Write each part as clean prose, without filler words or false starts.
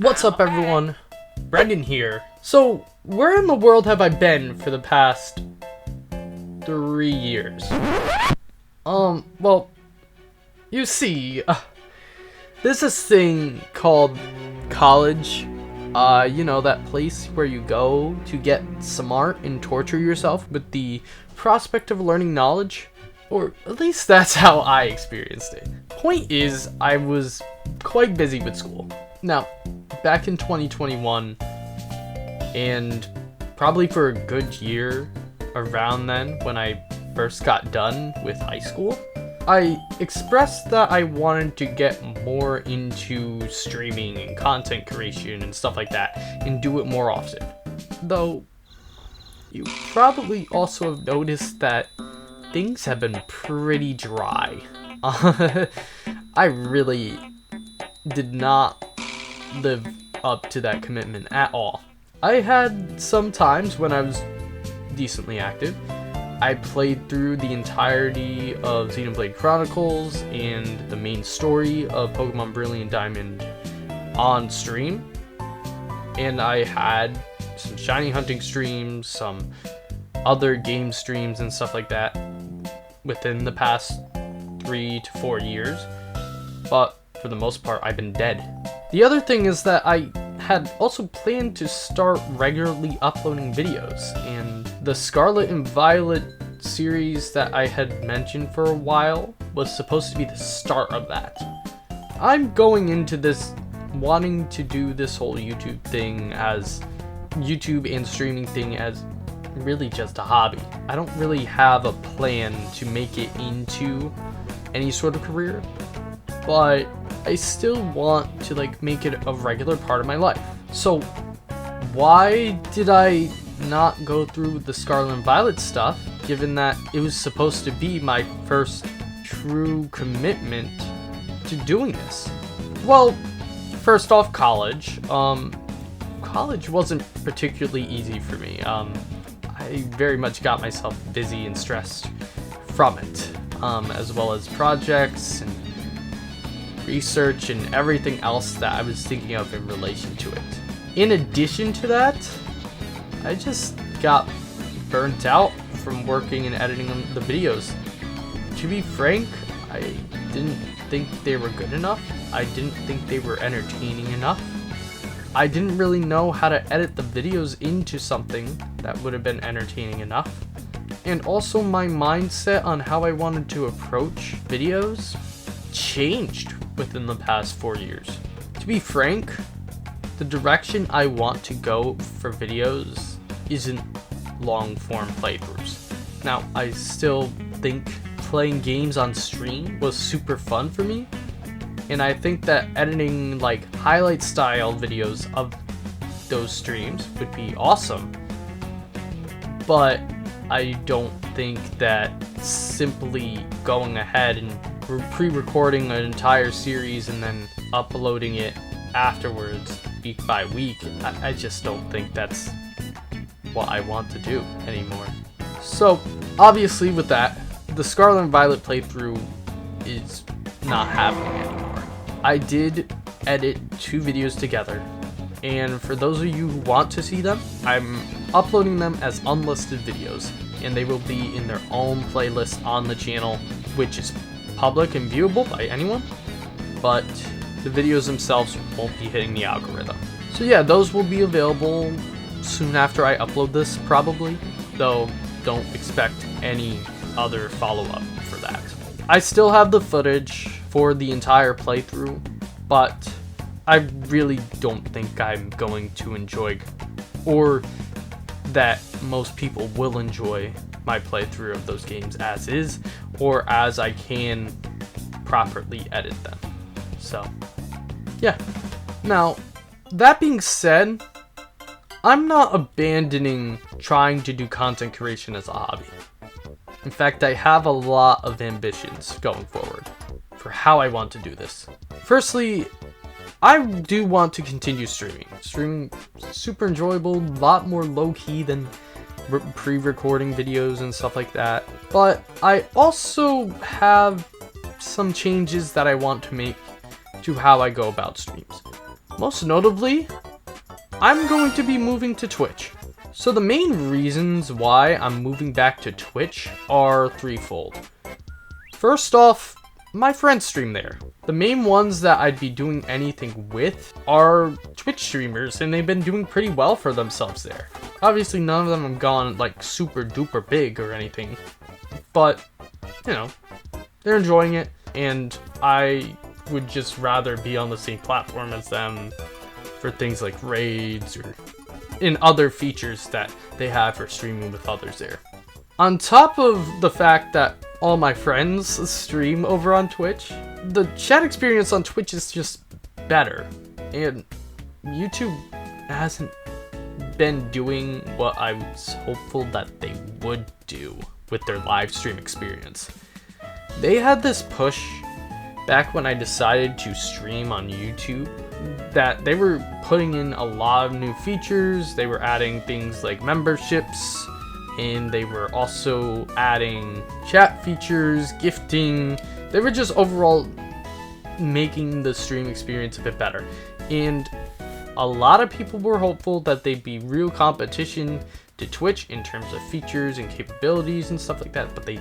What's up everyone? Brendan here. So, where in the world have I been for the past 3 years? Well, you see, there's this thing called college. You know, that place where you go to get smart and torture yourself with the prospect of learning knowledge. Or at least that's how I experienced it. Point is, I was quite busy with school. Now, back in 2021, and probably for a good year around then when I first got done with high school, I expressed that I wanted to get more into streaming and content creation and stuff like that and do it more often. Though, you probably also have noticed that things have been pretty dry. I really did not live up to that commitment at all. I had some times when I was decently active. I played through the entirety of Xenoblade Chronicles and the main story of Pokemon Brilliant Diamond on stream. And I had some shiny hunting streams, some other game streams and stuff like that within the past 3 to 4 years. But for the most part, I've been dead. The other thing is that I had also planned to start regularly uploading videos, and the Scarlet and Violet series that I had mentioned for a while was supposed to be the start of that. I'm going into this wanting to do this whole YouTube thing as YouTube and streaming thing as really just a hobby. I don't really have a plan to make it into any sort of career, but I still want to make it a regular part of my life. So why did I not go through the Scarlet and Violet stuff, given that it was supposed to be my first true commitment to doing this? Well, first off, college. College wasn't particularly easy for me. I very much got myself busy and stressed from it, as well as projects and research and everything else that I was thinking of in relation to it. In addition to that, I just got burnt out from working and editing the videos. To be frank, I didn't think they were good enough. I didn't think they were entertaining enough. I didn't really know how to edit the videos into something that would have been entertaining enough. And also my mindset on how I wanted to approach videos changed within the past 4 years. To be frank, the direction I want to go for videos isn't long form playthroughs. Now, I still think playing games on stream was super fun for me, and I think that editing highlight style videos of those streams would be awesome. But I don't think that simply going ahead and pre-recording an entire series and then uploading it afterwards week by week, I just don't think that's what I want to do anymore. So obviously with that, the Scarlet and Violet playthrough is not happening anymore. I did edit 2 videos together, and for those of you who want to see them, I'm uploading them as unlisted videos, and they will be in their own playlist on the channel, which is public and viewable by anyone, but the videos themselves won't be hitting the algorithm. So yeah, those will be available soon after I upload this, probably, though don't expect any other follow-up for that. I still have the footage for the entire playthrough, but I really don't think I'm going to enjoy, or that most people will enjoy, my playthrough of those games as is, or as I can properly edit them. So yeah. Now, that being said, I'm not abandoning trying to do content creation as a hobby. In fact, I have a lot of ambitions going forward for how I want to do this. Firstly, I do want to continue streaming. Streaming super enjoyable, a lot more low-key than pre-recording videos and stuff like that. But I also have some changes that I want to make to how I go about streams. Most notably, I'm going to be moving to Twitch. So the main reasons why I'm moving back to Twitch are threefold. First off, my friends stream there. The main ones that I'd be doing anything with are Twitch streamers, and they've been doing pretty well for themselves there. Obviously, none of them have gone like super duper big or anything, but you know, they're enjoying it, and I would just rather be on the same platform as them for things like raids or in other features that they have for streaming with others there. On top of the fact that all my friends stream over on Twitch, the chat experience on Twitch is just better, and YouTube hasn't been doing what I was hopeful that they would do with their live stream experience. They had this push back when I decided to stream on YouTube that they were putting in a lot of new features. They were adding things like memberships, and they were also adding chat features, gifting. They were just overall making the stream experience a bit better. And a lot of people were hopeful that they'd be real competition to Twitch in terms of features and capabilities and stuff like that, but they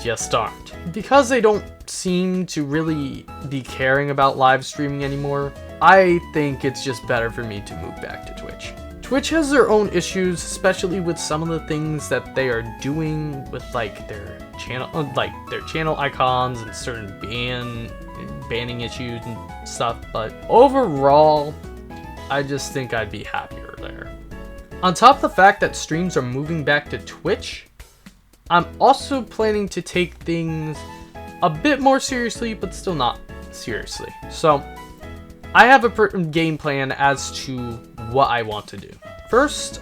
just aren't. Because they don't seem to really be caring about live streaming anymore, I think it's just better for me to move back to Twitch. Twitch has their own issues, especially with some of the things that they are doing with like their channel icons and certain banning issues and stuff, but overall, I just think I'd be happier there. On top of the fact that streams are moving back to Twitch, I'm also planning to take things a bit more seriously, but still not seriously. So, I have a game plan as to what I want to do. First,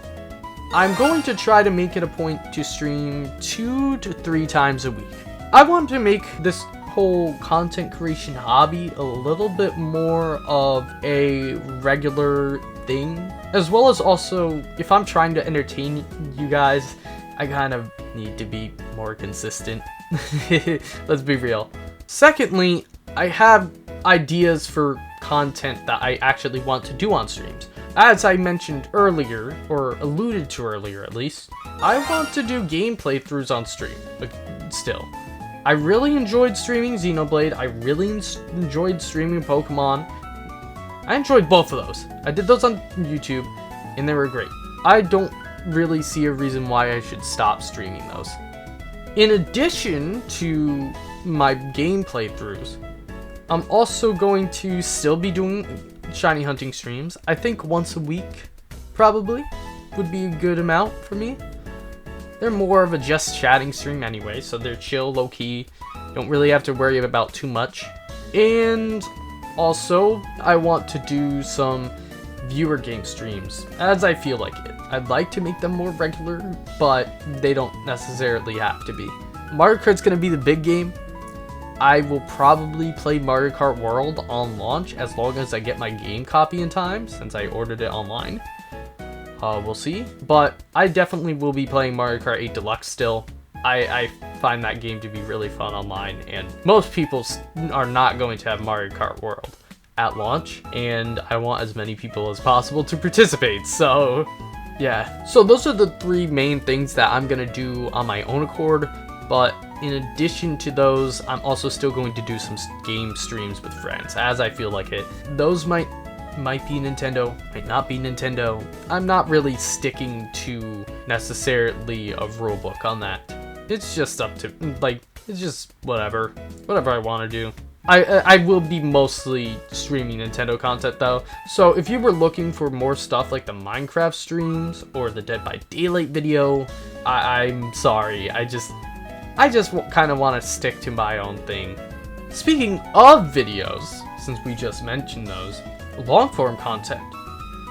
I'm going to try to make it a point to stream 2 to 3 times a week. I want to make this whole content creation hobby a little bit more of a regular thing, as well as also, if I'm trying to entertain you guys, I kind of need to be more consistent. Let's be real. Secondly, I have ideas for content that I actually want to do on streams. As I mentioned earlier, or alluded to earlier at least, I want to do game playthroughs on stream, but still. I really enjoyed streaming Xenoblade, I really enjoyed streaming Pokemon. I enjoyed both of those. I did those on YouTube, and they were great. I don't really see a reason why I should stop streaming those. In addition to my game playthroughs, I'm also going to still be doing shiny hunting streams. I think once a week, probably, would be a good amount for me. They're more of a just chatting stream anyway, so they're chill, low-key, don't really have to worry about too much. And also, I want to do some viewer game streams, as I feel like it. I'd like to make them more regular, but they don't necessarily have to be. Mario Kart's gonna be the big game. I will probably play Mario Kart World on launch as long as I get my game copy in time, since I ordered it online. We'll see. But I definitely will be playing Mario Kart 8 Deluxe still. I find that game to be really fun online, and most people are not going to have Mario Kart World at launch, and I want as many people as possible to participate, so yeah. So those are the 3 main things that I'm gonna do on my own accord, but in addition to those, I'm also still going to do some game streams with friends, as I feel like it. Those might be Nintendo, might not be Nintendo. I'm not really sticking to necessarily a rule book on that. It's just up to, it's just whatever I want to do. I will be mostly streaming Nintendo content though, so if you were looking for more stuff like the Minecraft streams or the Dead by Daylight video, I'm sorry, I just kind of want to stick to my own thing. Speaking of videos, since we just mentioned those, long form content.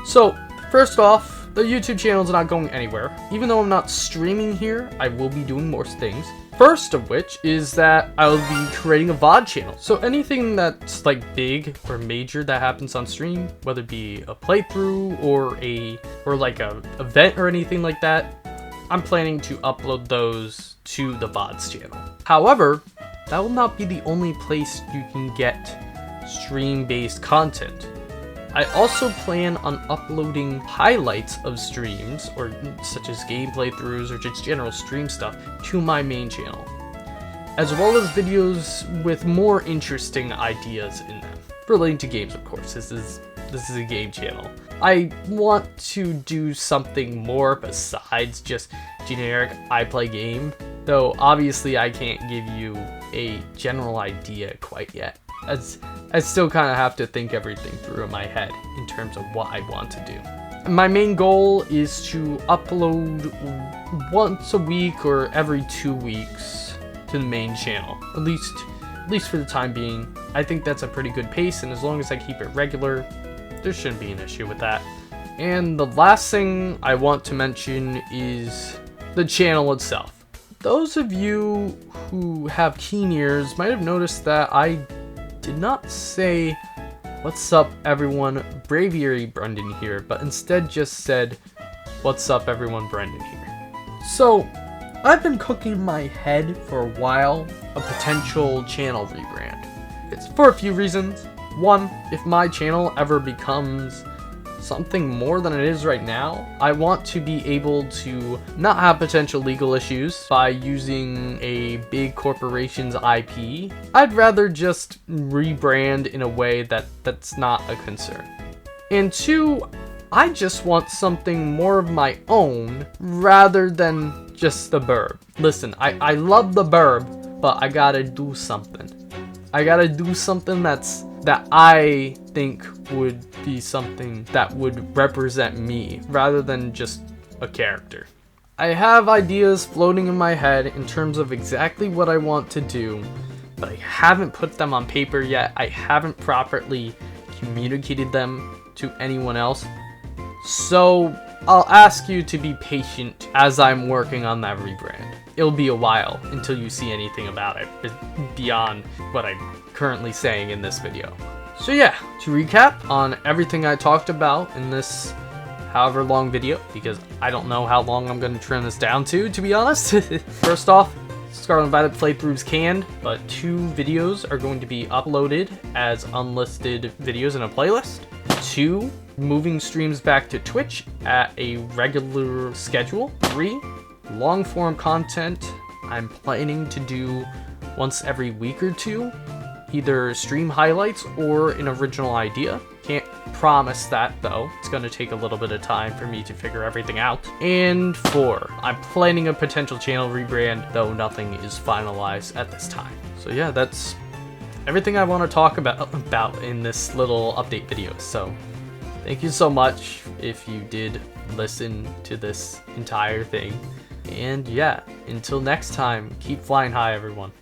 So first off, the YouTube channel is not going anywhere. Even though I'm not streaming here, I will be doing more things. First of which is that I will be creating a VOD channel. So anything that's like big or major that happens on stream, whether it be a playthrough or like a event or anything like that, I'm planning to upload those to the VODs channel. However, that will not be the only place you can get stream-based content. I also plan on uploading highlights of streams, or such as game playthroughs or just general stream stuff, to my main channel, as well as videos with more interesting ideas in them, relating to games, of course. This is a game channel. I want to do something more besides just generic I play game, though obviously I can't give you a general idea quite yet, as I still kind of have to think everything through in my head in terms of what I want to do. My main goal is to upload once a week or every 2 weeks to the main channel, at least for the time being. I think that's a pretty good pace, and as long as I keep it regular, there shouldn't be an issue with that. And the last thing I want to mention is the channel itself. Those of you who have keen ears might have noticed that I did not say, "What's up everyone, Braviary Brendan here," but instead just said, "What's up everyone, Brendan here." So, I've been cooking in my head for a while a potential channel rebrand. It's for a few reasons. One, if my channel ever becomes something more than it is right now, I want to be able to not have potential legal issues by using a big corporation's IP. I'd rather just rebrand in a way that's not a concern. And two, I just want something more of my own rather than just the burb. Listen, I love the burb, but I gotta do something. I gotta do something that I think would be something that would represent me rather than just a character. I have ideas floating in my head in terms of exactly what I want to do, but I haven't put them on paper yet. I haven't properly communicated them to anyone else. So I'll ask you to be patient as I'm working on that rebrand. It'll be a while until you see anything about it beyond what I'm currently saying in this video. So yeah, to recap on everything I talked about in this however long video, because I don't know how long I'm going to trim this down to be honest. First off, Scarlet Violet playthroughs canned, but 2 videos are going to be uploaded as unlisted videos in a playlist. 2, moving streams back to Twitch at a regular schedule. 3, long form content I'm planning to do once every week or 2, either stream highlights or an original idea. Can't promise that though. It's gonna take a little bit of time for me to figure everything out. And 4, I'm planning a potential channel rebrand, though nothing is finalized at this time. So yeah, that's everything I want to talk about in this little update video. So thank you so much if you did listen to this entire thing. And yeah, until next time, keep flying high everyone.